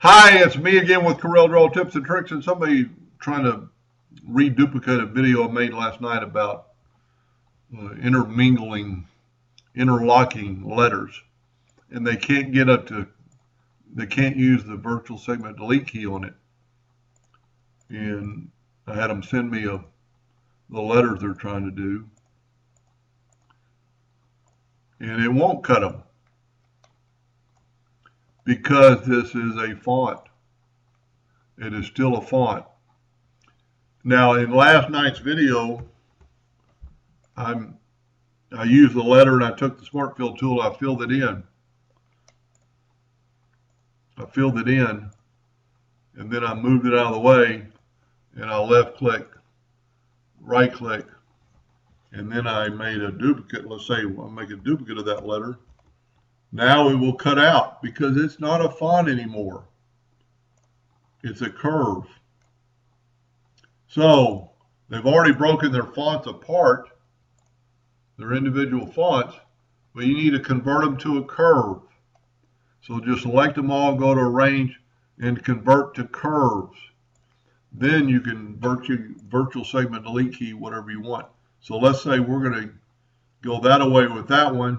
Hi, it's me again with Corel Draw Tips and Tricks, and somebody trying to reduplicate a video I made last night about interlocking letters, and they can't they can't use the virtual segment delete key on it. And I had them send me the letters they're trying to do, and it won't cut them because this is a font. It is still a font. Now, in last night's video, I used the letter and I took the Smart Fill tool. I filled it in, and then I moved it out of the way, and I left click, right click, and then I made a duplicate. Let's say I'll make a duplicate of that letter. Now it will cut out because it's not a font anymore. It's a curve. So they've already broken their fonts apart, their individual fonts, but you need to convert them to a curve. So just select them all, go to Arrange, and convert to curves. Then you can virtual segment delete key whatever you want. So let's say we're going to go that away with that one,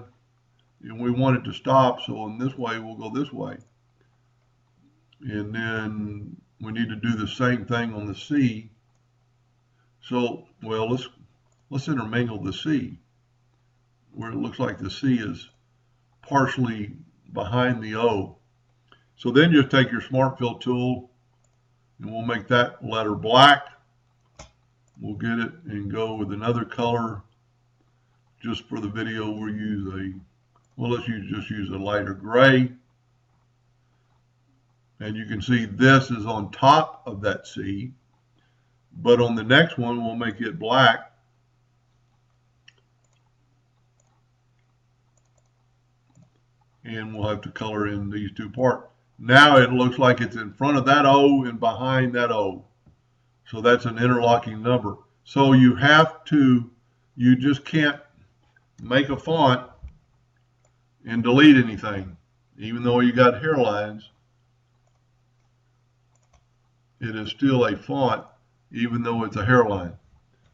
and we want it to stop. So in this way, we'll go this way. And then we need to do the same thing on the C. So, well, let's intermingle the C, where it looks like the C is partially behind the O. So then just take your Smart Fill tool and we'll make that letter black. We'll get it and go with another color. Just for the video, we'll use let's just use a lighter gray. And you can see this is on top of that C. But on the next one, we'll make it black. And we'll have to color in these two parts. Now it looks like it's in front of that O and behind that O. So that's an interlocking number. So you just can't make a font and delete anything. Even though you got hairlines, it is still a font, even though it's a hairline.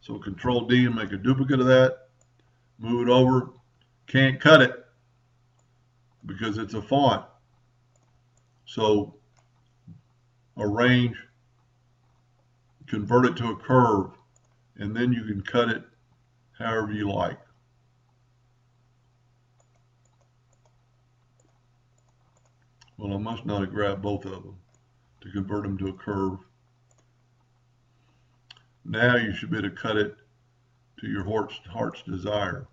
So Control D and make a duplicate of that, move it over, can't cut it because it's a font. So Arrange, convert it to a curve, and then you can cut it however you like. Well, I must not have grabbed both of them to convert them to a curve. Now you should be able to cut it to your heart's desire.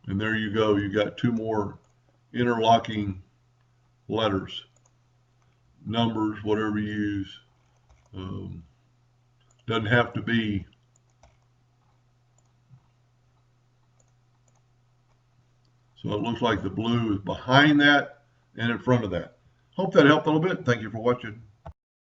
And there you go. You got two more interlocking letters, numbers, whatever you use. Doesn't have to be. So it looks like the blue is behind that and in front of that. Hope that helped a little bit. Thank you for watching.